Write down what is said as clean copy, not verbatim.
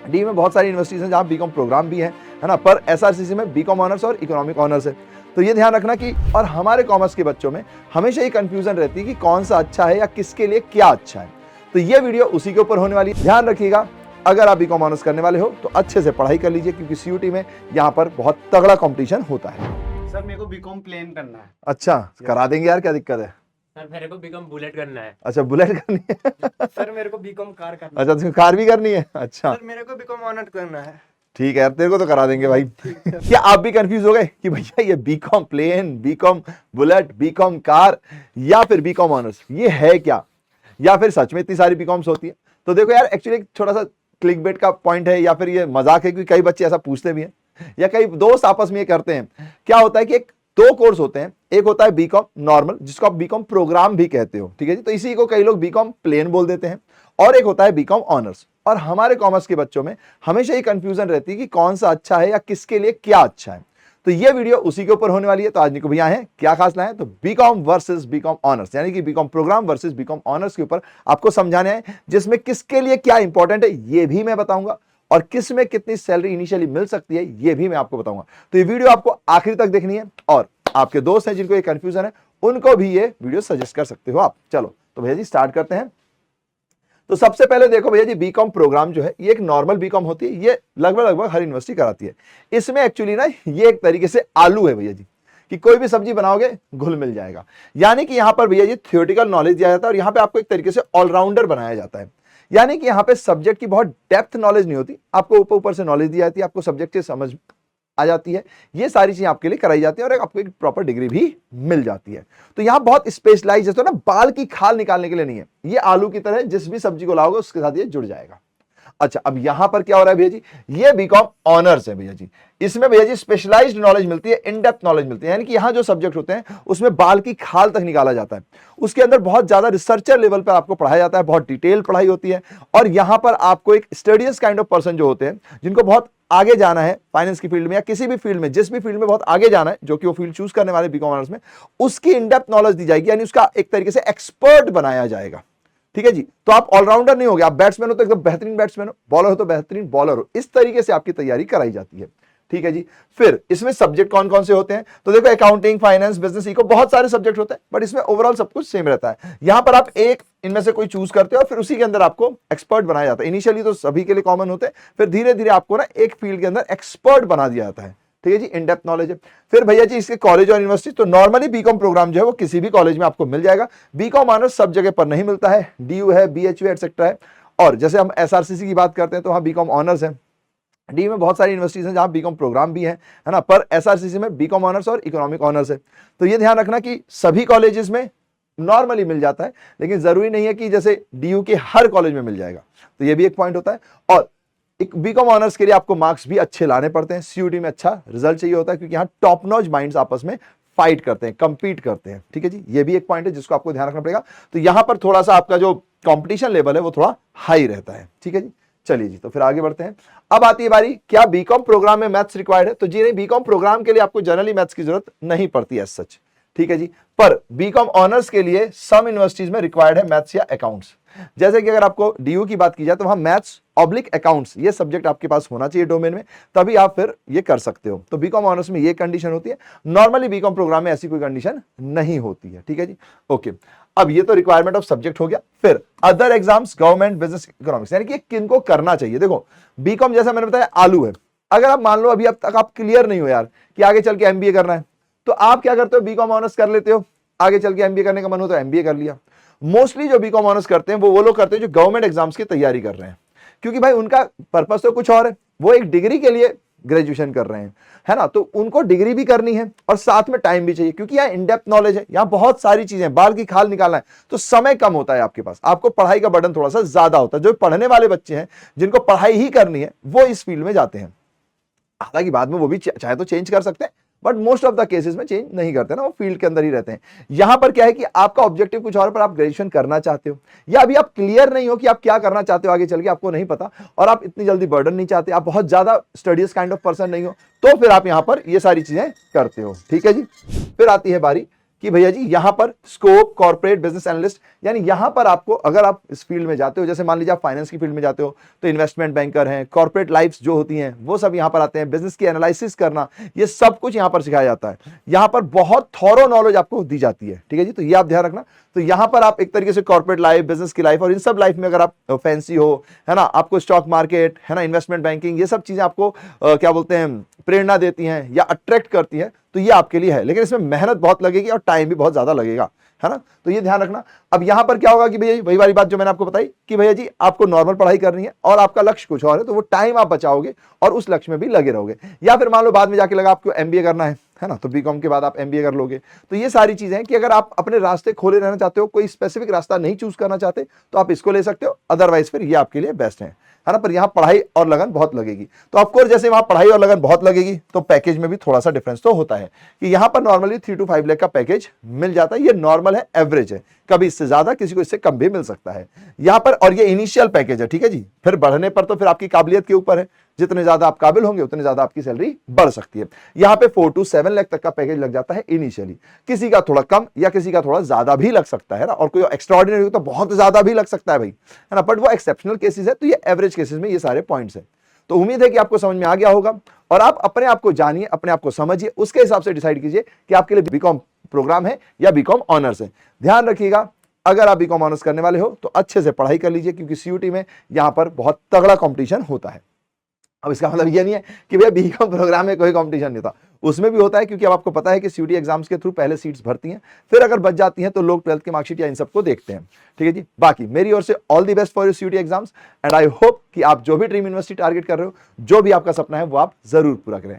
D में बहुत सारी यूनिवर्सिटीज हैं जहाँ बीकॉम प्रोग्राम भी है ना, पर एसआरसीसी में बीकॉम ऑनर्स और इकोनॉमिक ऑनर्स है। तो ये ध्यान रखना कि और हमारे कॉमर्स के बच्चों में हमेशा ये कंफ्यूजन रहती है कि कौन सा अच्छा है या किसके लिए क्या अच्छा है। तो ये वीडियो उसी के ऊपर होने वाली है। ध्यान रखिएगा, अगर आप बीकॉम ऑनर्स करने वाले हो तो अच्छे से पढ़ाई कर लीजिए, क्योंकि सीयूटी में यहाँ पर बहुत तगड़ा कंपटीशन होता है। सर मेरे को बीकॉम प्लेन करना है। अच्छा, करा देंगे यार, क्या दिक्कत है? सर मेरे को बीकॉम बुलेट करना है। अच्छा, बुलेट करनी है। सर मेरे को बीकॉम कार करना अच्छा, तुझे कार भी करनी है? अच्छा, सर मेरे को बीकॉम ऑनर करना है। ठीक है यार, तेरे को तो करा देंगे भाई। क्या आप भी कंफ्यूज हो गए कि भैया ये BCom plain, BCom bullet, BCom car या फिर बीकॉम ऑनर्स ये है क्या, या फिर सच में इतनी सारी बीकॉम्स होती है? तो देखो यार, एक्चुअली छोटा सा क्लिक बेट का पॉइंट है या फिर ये मजाक है, क्योंकि कई बच्चे ऐसा पूछते भी हैं या कई दोस्त आपस में ये करते हैं। क्या होता है कि एक दो कोर्स होते हैं, एक होता है बीकॉम नॉर्मल जिसको आप बीकॉम प्रोग्राम भी कहते हो, ठीक है जी, तो इसी को कई लोग बीकॉम प्लेन बोल देते हैं, और एक होता है बीकॉम ऑनर्स। और हमारे कॉमर्स के बच्चों में हमेशा ये कंफ्यूजन रहती है कि कौन सा अच्छा है या किसके लिए क्या अच्छा है। तो ये वीडियो उसी के ऊपर होने वाली है। तो आज निको भैया है, क्या खास लाए? तो बीकॉम वर्सेस बीकॉम ऑनर्स, यानी कि BCom programme versus BCom honours के ऊपर आपको समझाने हैं, जिसमें किसके लिए क्या इंपॉर्टेंट है ये भी मैं बताऊंगा, और किस में कितनी सैलरी इनिशियली मिल सकती है ये भी मैं आपको बताऊंगा। तो ये वीडियो आपको आखिर तक देखनी है, और आपके दोस्त हैं जिनको ये कंफ्यूजन है उनको भी ये वीडियो सजेस्ट कर सकते हो आप। चलो तो भैया जी स्टार्ट करते हैं। तो सबसे पहले देखो भैया जी, बीकॉम प्रोग्राम जो है ये एक नॉर्मल बीकॉम होती है, ये लगभग हर यूनिवर्सिटी कराती है। इसमें एक्चुअली ना ये एक तरीके से आलू है भैया जी, कि कोई भी सब्जी बनाओगे घुल मिल जाएगा। यानी कि यहां पर भैया जी थियोरेटिकल नॉलेज दिया जाता है, और यहां पे आपको एक तरीके से ऑलराउंडर बनाया जाता है। यानी कि यहां पे सब्जेक्ट की बहुत डेप्थ नॉलेज नहीं होती, आपको ऊपर ऊपर से नॉलेज दी जाती है, आपको सब्जेक्ट की समझ आ जाती है, ये सारी चीजें आपके लिए कराई जाती है, और आपको एक प्रॉपर डिग्री भी मिल जाती है। तो यहां बहुत स्पेशलाइज है, तो ना बाल की खाल निकालने के लिए नहीं है, ये आलू की तरह जिस भी सब्जी को लाओगे उसके साथ ये जुड़ जाएगा। अच्छा, अब यहां पर क्या हो रहा है भैया जी, ये बीकॉम ऑनर्स है भैया जी। इसमें भैया जी स्पेशलाइज्ड नॉलेज मिलती है, इन डेप्थ नॉलेज मिलती है, यानी कि यहां जो सब्जेक्ट होते हैं उसमें बाल की खाल तक निकाला जाता है। उसके अंदर बहुत ज्यादा रिसर्चर लेवल पर आपको पढ़ाया जाता है, बहुत डिटेल पढ़ाई होती है, और यहां पर आपको एक स्टडीज काइंड ऑफ पर्सन जो होते हैं, जिनको बहुत आगे जाना है फाइनेंस की फील्ड में या किसी भी फील्ड में, जिस भी फील्ड में बहुत आगे जाना है, जो कि वो फील्ड चूज करने वाले बीकॉम ऑनर्स में, उसकी इन डेप्थ नॉलेज दी जाएगी, यानी उसका एक तरीके से एक्सपर्ट बनाया जाएगा। ठीक है जी, तो आप ऑलराउंडर नहीं हो गए, आप बैट्समैन हो तो एकदम बेहतरीन बैट्समैन हो, बॉलर हो तो बेहतरीन बॉलर हो, इस तरीके से आपकी तैयारी कराई जाती है। ठीक है जी, फिर इसमें सब्जेक्ट कौन कौन से होते हैं? तो देखो, अकाउंटिंग, फाइनेंस, बिजनेस, इको, बहुत सारे सब्जेक्ट होते हैं, बट इसमें ओवरऑल सब कुछ सेम रहता है। यहां पर आप एक इनमें से कोई चूज करते हो और फिर उसी के अंदर आपको एक्सपर्ट बनाया जाता है। इनिशियली तो सभी के लिए कॉमन होते हैं, फिर धीरे धीरे आपको ना एक फील्ड के अंदर एक्सपर्ट बना दिया जाता है। ठीक है जी, इन डेप्थ नॉलेज है। फिर भैया जी इसके कॉलेज और यूनिवर्सिटी, तो नॉर्मली बीकॉम प्रोग्राम जो है वो किसी भी कॉलेज में आपको मिल जाएगा। बीकॉम ऑनर्स सब जगह पर नहीं मिलता है, डीयू है, बीएचयू एटसेट्रा है, और जैसे हम एसआरसीसी की बात करते हैं तो वहां बीकॉम ऑनर्स है। डी में बहुत सारी यूनिवर्सिटीज हैं जहां बीकॉम प्रोग्राम भी है ना, पर एसआरसीसी में बीकॉम ऑनर्स और इकोनॉमिक ऑनर्स है। तो ये ध्यान रखना कि सभी कॉलेजेस में नॉर्मली मिल जाता है, लेकिन जरूरी नहीं है कि जैसे डीयू के हर कॉलेज में मिल जाएगा। तो ये भी एक पॉइंट होता है। और एक बीकॉम ऑनर्स के लिए आपको मार्क्स भी अच्छे लाने पड़ते हैं, सीयूटी में अच्छा रिजल्ट चाहिए होता है, क्योंकि यहाँ टॉप नॉच माइंड्स आपस में फाइट करते हैं, कंपीट करते हैं। ठीक है जी, ये भी एक पॉइंट है जिसको आपको ध्यान रखना पड़ेगा। तो यहां पर थोड़ा सा आपका जो कॉम्पिटिशन लेवल है वो थोड़ा हाई रहता है। ठीक है जी, चलिए जी, तो फिर आगे बढ़ते हैं। अब आती है बारी, क्या बीकॉम प्रोग्राम में मैथ्स रिक्वायर्ड है? तो जी नहीं, बीकॉम प्रोग्राम के लिए आपको जनरली मैथ्स की जरूरत नहीं पड़ती है सच। ठीक है जी, पर बीकॉम ऑनर्स के लिए सम यूनिवर्सिटीज में रिक्वायर्ड है मैथ्स या अकाउंट्स। जैसे कि अगर आपको डीयू की बात की जाए तो वहां मैथ्स ऑब्लिक अकाउंट्स ये सब्जेक्ट आपके पास होना चाहिए डोमेन में, तभी आप फिर ये कर सकते हो। तो बीकॉम ऑनर्स में ये कंडीशन होती है, नॉर्मली बीकॉम प्रोग्राम में ऐसी कोई कंडीशन नहीं होती है। ठीक है जी, ओके। अब ये तो रिक्वायरमेंट ऑफ सब्जेक्ट हो गया। फिर other exams, government, business, economics, यानी कि किनको करना चाहिए। देखो, बीकॉम जैसा मैंने बताया आलू है। अगर आप मान लो अभी अब तक आप क्लियर नहीं हो यार कि आगे चल के एमबीए करना है, तो आप क्या करते हो, बीकॉम ऑनर्स कर लेते हो, आगे चल के एमबीए करने का मन हो तो एमबीए कर लिया। मोस्टली जो बीकॉम ऑनर्स करते हैं वो लोग करते हैं जो गवर्नमेंट एग्जाम्स की तैयारी कर रहे हैं, क्योंकि भाई उनका पर्पस तो कुछ और है, वो एक डिग्री के लिए ग्रेजुएशन कर रहे हैं, है ना, तो उनको डिग्री भी करनी है और साथ में टाइम भी चाहिए, क्योंकि यहाँ इन डेप्थ नॉलेज है, यहाँ बहुत सारी चीजें, बाल की खाल निकालना है, तो समय कम होता है आपके पास, आपको पढ़ाई का बर्डन थोड़ा सा ज्यादा होता है। जो पढ़ने वाले बच्चे हैं जिनको पढ़ाई ही करनी है वो इस फील्ड में जाते हैं। हालांकि बाद में वो भी चाहे तो चेंज कर सकते हैं, but most of the cases में चेंज नहीं करते ना, वो फील्ड के अंदर ही रहते हैं। यहां पर क्या है कि आपका ऑब्जेक्टिव कुछ और, पर आप ग्रेजुएशन करना चाहते हो, या अभी आप क्लियर नहीं हो कि आप क्या करना चाहते हो आगे चल के, आपको नहीं पता, और आप इतनी जल्दी बर्डन नहीं चाहते, आप बहुत ज्यादा स्टडीज काइंड ऑफ पर्सन नहीं हो, तो फिर आप यहां पर ये सारी चीजें करते हो। ठीक है जी, फिर आती है बारी कि भैया जी यहां पर स्कोप कॉर्पोरेट बिजनेस एनालिस्ट, यानी यहां पर आपको अगर आप इस फील्ड में जाते हो, जैसे मान लीजिए आप फाइनेंस की फील्ड में जाते हो तो इन्वेस्टमेंट बैंकर हैं, कॉर्पोरेट लाइफ्स जो होती हैं वो सब यहां पर आते हैं, बिजनेस की एनालिसिस करना, ये सब कुछ यहां पर सिखाया जाता है। यहां पर बहुत थॉरो नॉलेज आपको दी जाती है, ठीक है जी, तो ये आप ध्यान रखना। तो यहां पर आप एक तरीके से कॉर्पोरेट लाइफ, बिजनेस की लाइफ और इन सब लाइफ में अगर आप फैंसी हो, है ना, आपको स्टॉक मार्केट, है ना, इन्वेस्टमेंट बैंकिंग, ये सब चीजें आपको क्या बोलते हैं प्रेरणा देती हैं या अट्रैक्ट करती हैं, तो ये आपके लिए है। लेकिन इसमें मेहनत बहुत लगेगी और टाइम भी बहुत ज्यादा लगेगा, है ना, तो ये ध्यान रखना। अब यहां पर क्या होगा कि भैया वही वाली बात जो मैंने आपको बताई कि भैया जी आपको नॉर्मल पढ़ाई करनी है और आपका लक्ष्य कुछ और है, तो वो टाइम आप बचाओगे और उस लक्ष्य में भी लगे रहोगे। या फिर मान लो बाद में जाके लगा आपको एमबीए करना है ना, तो बीकॉम के बाद आप एमबीए कर लोगे। तो ये सारी चीजें हैं कि अगर आप अपने रास्ते खोले रहना चाहते हो, कोई स्पेसिफिक रास्ता नहीं चूज करना चाहते, तो आप इसको ले सकते हो, अदरवाइज फिर ये आपके लिए बेस्ट है ना। पर यहाँ पढ़ाई और लगन बहुत लगेगी। तो ऑफकोर्स जैसे वहां पढ़ाई और लगन बहुत लगेगी तो पैकेज में भी थोड़ा सा डिफरेंस तो होता है कि यहाँ पर नॉर्मली 3 to 5 लाख का पैकेज मिल जाता है, ये नॉर्मल है, एवरेज है, कभी इससे ज्यादा किसी को इससे कम भी मिल सकता है यहाँ पर। और ये इनिशियल पैकेज है, ठीक है जी, फिर बढ़ने पर तो फिर आपकी काबिलियत के ऊपर है, जितने ज्यादा आप काबिल होंगे उतने ज्यादा आपकी सैलरी बढ़ सकती है। यहाँ पे 4 to 7 लाख तक का पैकेज लग जाता है इनिशियली, किसी का थोड़ा कम या किसी का थोड़ा ज्यादा भी लग सकता है ना, और कोई एक्स्ट्राऑर्डिनरी हो तो बहुत ज्यादा भी लग सकता है भाई, है ना, बट वो एक्सेप्शनल केसेस है, तो ये एवरेज केसेस में ये सारे पॉइंट्स है। तो उम्मीद है कि आपको समझ में आ गया होगा और आप अपने आप को जानिए, अपने आप को समझिए, उसके हिसाब से डिसाइड कीजिए कि आपके लिए बीकॉम प्रोग्राम है या बीकॉम ऑनर्स है। ध्यान रखिएगा, अगर आप बीकॉम ऑनर्स करने वाले हो तो अच्छे से पढ़ाई कर लीजिए, क्योंकि सीयूटी में यहां पर बहुत तगड़ा कंपटीशन होता है। अब इसका मतलब ये नहीं है कि भैया बीकॉम प्रोग्राम में कोई कंपटीशन नहीं था, उसमें भी होता है, क्योंकि अब आपको पता है कि सीयूटी एग्जाम्स के थ्रू पहले सीट्स भरती हैं, फिर अगर बच जाती हैं तो लोग 12th की मार्कशीट या इन सबको देखते हैं, ठीक है जी। बाकी मेरी ओर से all the best for your CUT exams and I hope कि आप जो भी ड्रीम यूनिवर्सिटी टारगेट कर रहे हो, जो भी आपका सपना है वो आप जरूर पूरा करें।